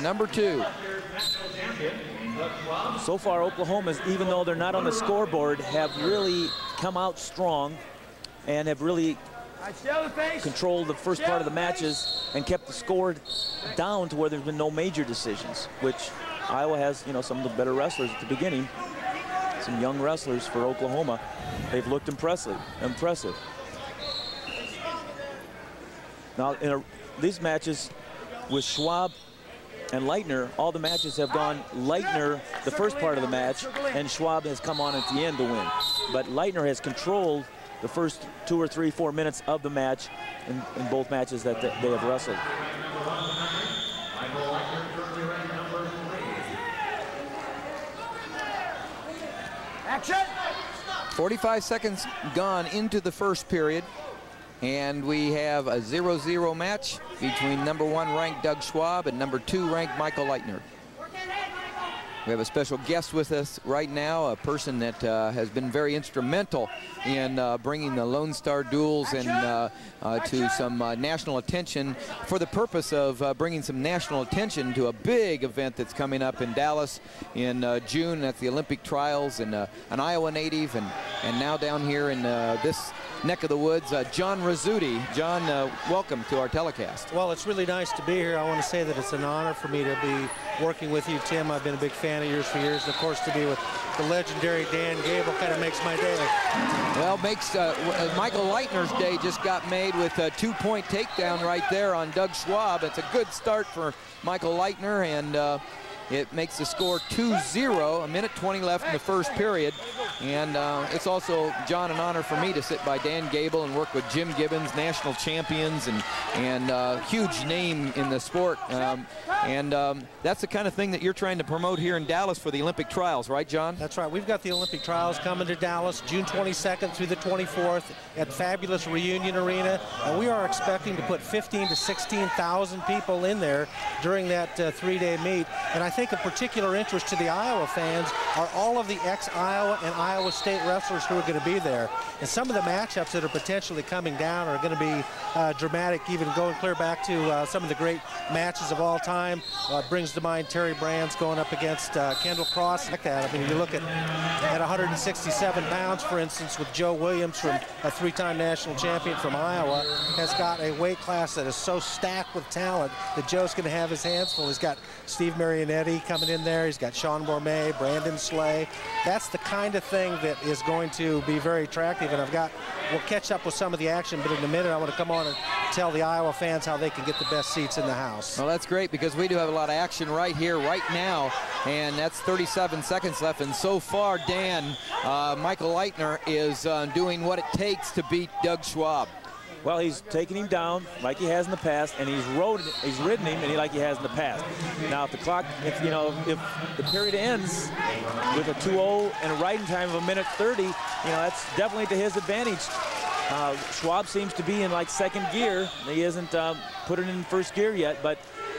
number 2. So far, Oklahoma, even though they're not on the scoreboard, have really come out strong and have really controlled the first part of the matches and kept the score down to where there's been no major decisions, which Iowa has, you know, some of the better wrestlers at the beginning. Some young wrestlers for Oklahoma. They've looked impressive. Now, in these matches with Schwab and Lightner, all the matches have gone Lightner the first part of the match, and Schwab has come on at the end to win. But Lightner has controlled the first 2 or 3, 4 minutes of the match in both matches that they have wrestled. Action! 45 seconds gone into the first period, and we have a 0-0 match between number 1 ranked Doug Schwab and number 2 ranked Michael Lightner. We have a special guest with us right now, a person that has been very instrumental in bringing the Lone Star duels and to some national attention, for the purpose of bringing some national attention to a big event that's coming up in Dallas in June. That's the Olympic trials, and an Iowa native, and now down here in this neck of the woods, John Rizzuti. John, welcome to our telecast. Well, it's really nice to be here. I want to say that it's an honor for me to be working with you, Tim. I've been a big fan of yours for years, and of course to be with the legendary Dan Gable kind of makes my day. Well, makes Michael Lightner's day just got made with a 2-point takedown right there on Doug Schwab. It's a good start for Michael Lightner, and it makes the score 2-0, a minute 20 left in the first period. And it's also, John, an honor for me to sit by Dan Gable and work with Jim Gibbons, national champions, and huge name in the sport. That's the kind of thing that you're trying to promote here in Dallas for the Olympic trials, right, John? That's right. We've got the Olympic trials coming to Dallas June 22nd through the 24th at fabulous Reunion Arena. And we are expecting to put 15,000 to 16,000 people in there during that 3-day meet. And I think of particular interest to the Iowa fans are all of the ex-Iowa and Iowa State wrestlers who are going to be there. And some of the matchups that are potentially coming down are going to be dramatic, even going clear back to some of the great matches of all time. Brings to mind Terry Brands going up against Kendall Cross. Like that. I mean, you look at 167 pounds, for instance, with Joe Williams, from a 3-time national champion from Iowa, has got a weight class that is so stacked with talent that Joe's going to have his hands full. He's got Steve Marionetti coming in there. He's got Sean Gourmet, Brandon Slay. That's the kind of thing that is going to be very attractive. And we'll catch up with some of the action, but in a minute I want to come on and tell the Iowa fans how they can get the best seats in the house. Well, that's great, because we do have a lot of action right here, right now, and that's 37 seconds left. And so far, Dan, Michael Lightner is doing what it takes to beat Doug Schwab. Well, he's taken him down like he has in the past, and he's ridden him like he has in the past. Now, if the clock, if the period ends with a 2-0 and a riding time of a minute 30, that's definitely to his advantage. Schwab seems to be in like second gear. He hasn't put it in first gear yet, but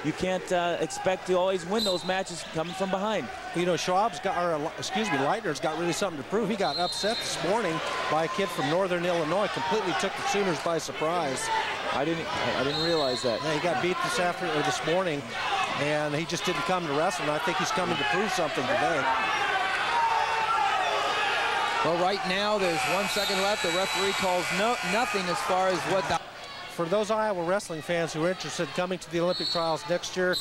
you can't expect to always win those matches coming from behind. Lightner's got really something to prove. He got upset this morning by a kid from Northern Illinois, completely took the Sooners by surprise. I didn't realize that. Yeah, he got beat this morning, and he just didn't come to wrestle, and I think he's coming to prove something today. Well, right now there's 1 second left. The referee calls nothing as far as what the... For those Iowa wrestling fans who are interested in coming to the Olympic trials next year,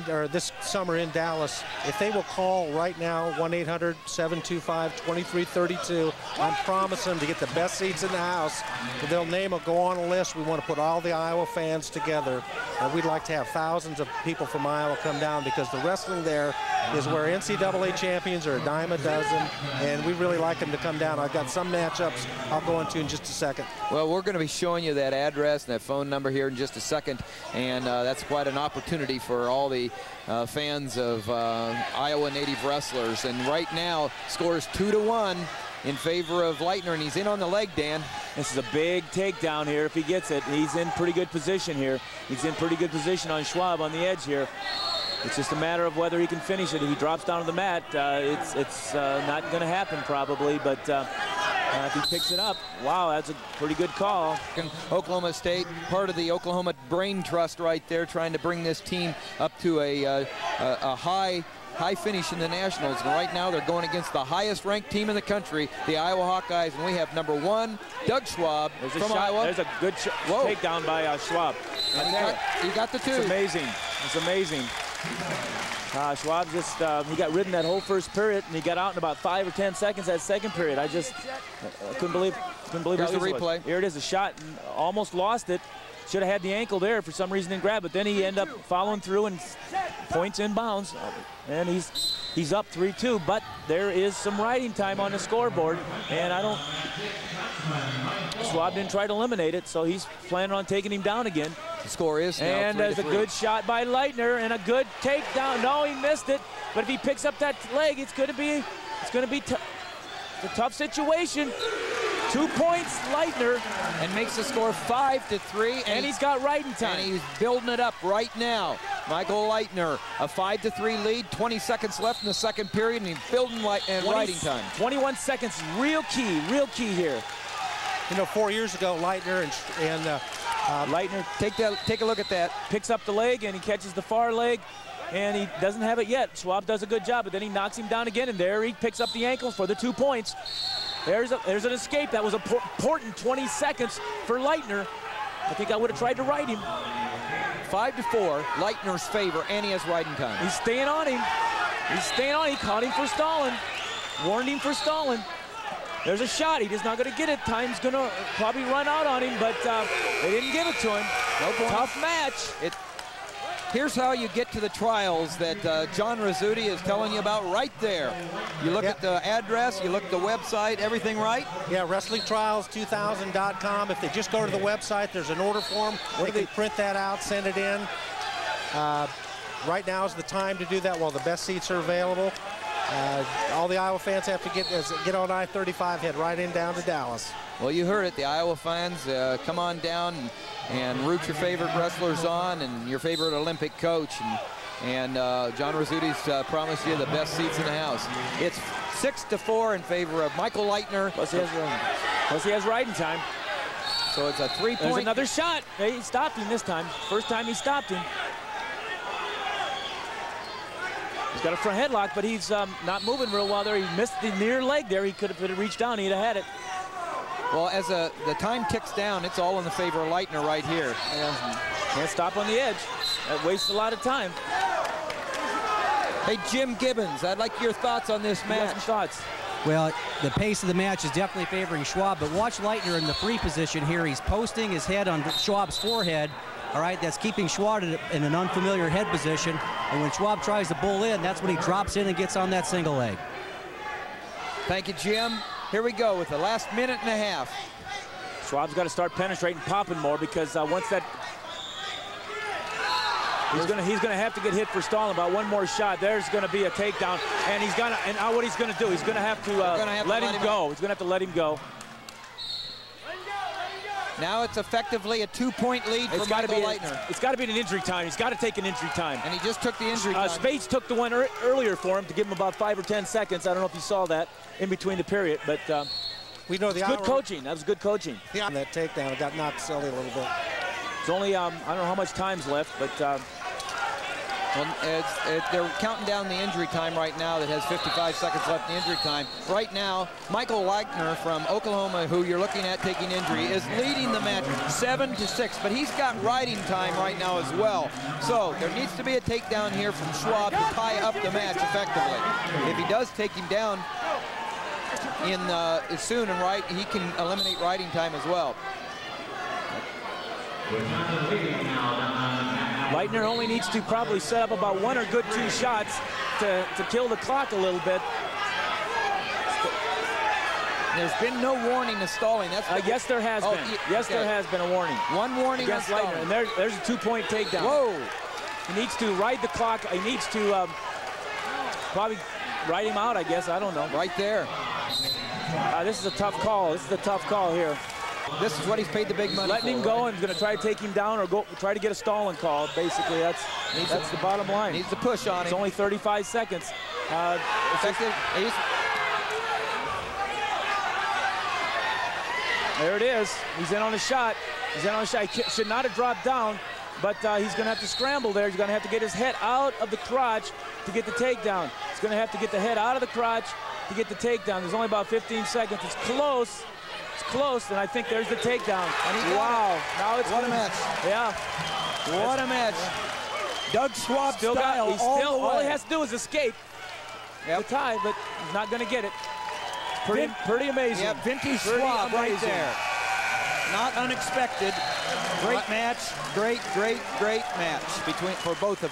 or this summer in Dallas, if they will call right now, 1-800-725-2332, I'm promising to get the best seats in the house. They'll go on a list. We want to put all the Iowa fans together. And we'd like to have thousands of people from Iowa come down, because the wrestling there is where NCAA champions are a dime a dozen, and we really like them to come down. I've got some matchups I'll go into in just a second. Well, we're going to be showing you that address and that phone number here in just a second, and that's quite an opportunity for all the fans of Iowa native wrestlers. And right now, scores 2-1 in favor of Lightner, and he's in on the leg, Dan. This is a big takedown here if he gets it. He's in pretty good position here. He's in pretty good position on Schwab on the edge here. It's just a matter of whether he can finish it. If he drops down to the mat, it's not going to happen probably, but If he picks it up, wow, that's a pretty good call. Oklahoma State, part of the Oklahoma Brain Trust right there, trying to bring this team up to a high finish in the Nationals. And right now they're going against the highest ranked team in the country, the Iowa Hawkeyes. And we have number 1, Doug Schwab from Iowa. There's a good takedown by Schwab. He got the 2. It's amazing. It's amazing. Schwab just, he got ridden that whole first period, and he got out in about 5 or 10 seconds that second period. I just couldn't believe Here's the replay. Here it is, a shot, and almost lost it. Should have had the ankle there, for some reason didn't grab it. Then he ended up following through and points in bounds. And he's up 3-2, but there is some riding time on the scoreboard, and Schwab didn't try to eliminate it, so he's planning on taking him down again. The score is now 3-3. And there's a good shot by Lightner and a good takedown. No, he missed it, but if he picks up that leg, it's going to be a tough situation. 2 points, Lightner. And makes the score 5-3. And he's got riding time. And he's building it up right now. Michael Lightner, a 5-3 lead, 20 seconds left in the second period, and he's building riding time. 21 seconds, real key here. You know, 4 years ago, Lightner and Lightner, take a look at that. Picks up the leg, and he catches the far leg, and he doesn't have it yet. Schwab does a good job, but then he knocks him down again, and there he picks up the ankle for the 2 points. There's an escape. That was important 20 seconds for Lightner. I think I would have tried to ride him. 5-4, Lightner's favor, and he has riding time. He's staying on him. He caught him for stalling. Warned him for stalling. There's a shot. He's just not going to get it. Time's going to probably run out on him, but they didn't give it to him. No point. Tough match. Here's how you get to the trials that John Rizzuti is telling you about right there. You look at the address, you look at the website, everything right? Yeah, WrestlingTrials2000.com. If they just go to the website, there's an order form. They can print that out, send it in. Right now is the time to do that while the best seats are available. All the Iowa fans have to get on I-35, head right in down to Dallas. Well, you heard it. The Iowa fans, come on down and root your favorite wrestlers on and your favorite Olympic coach. And John Rizzuti's promised you the best seats in the house. It's 6-4 in favor of Michael Lightner. Plus he has riding time. So it's a 3-point. There's another shot. He stopped him this time. First time he stopped him. He's got a front headlock, but he's not moving real well there. He missed the near leg there. He could have reached down. He'd have had it. Well, as the time ticks down, it's all in the favor of Lightner right here. Can't stop on the edge. That wastes a lot of time. Hey, Jim Gibbons, I'd like your thoughts on this match. Some thoughts. Well, the pace of the match is definitely favoring Schwab, but watch Lightner in the free position here. He's posting his head on Schwab's forehead. All right, that's keeping Schwab in an unfamiliar head position. And when Schwab tries to bull in, that's when he drops in and gets on that single leg. Thank you, Jim. Here we go with the last minute and a half. Schwab's got to start penetrating, popping more, because once that he's gonna have to get hit for stalling. About one more shot, there's gonna be a takedown, and now what he's gonna do? He's gonna have to let him go. He's gonna have to let him go. Now it's effectively a 2-point lead for Michael Lightner. It's got to be an injury time. He's got to take an injury time. And he just took the injury time. Spades took the one earlier for him to give him about 5 or 10 seconds. I don't know if you saw that in between the period, but we know the good coaching. That was good coaching. Yeah, that takedown got knocked silly a little bit. It's only I don't know how much time's left, but they're counting down the injury time right now. That has 55 seconds left in the injury time. Right now, Michael Lightner from Oklahoma, who you're looking at taking injury, is leading the match 7-6, but he's got riding time right now as well. So there needs to be a takedown here from Schwab to tie up the match effectively. If he does take him down soon and right, he can eliminate riding time as well. Lightner only needs to probably set up about 1 or good 2 shots to kill the clock a little bit. There's been no warning of stalling. Yes, there has been. Yes, there has been a warning. One warning against Lightner, and there's a 2-point takedown. Whoa! He needs to ride the clock. He needs to probably ride him out, I guess. I don't know. Right there. This is a tough call. This is a tough call here. This is what he's paid the big money Letting for, him go, and he's going to try to take him down or try to get a stalling call. Basically, that's the bottom line. Needs to push on him. It's only 35 seconds. Effective. There it is. He's in on a shot. He's in on a shot. He should not have dropped down, but he's going to have to scramble there. He's going to have to get his head out of the crotch to get the takedown. He's going to have to get the head out of the crotch to get the takedown. There's only about 15 seconds. It's close. It's close, and I think there's the takedown. Wow. Now it's What a match. Yeah. What a match. Doug Schwab Still style got, all still, the way. all he has to do is escape the tie, but he's not going to get it. Pretty amazing. Yeah, vintage Pretty Schwab right amazing. there. Not unexpected. Great match. Great match for both of them.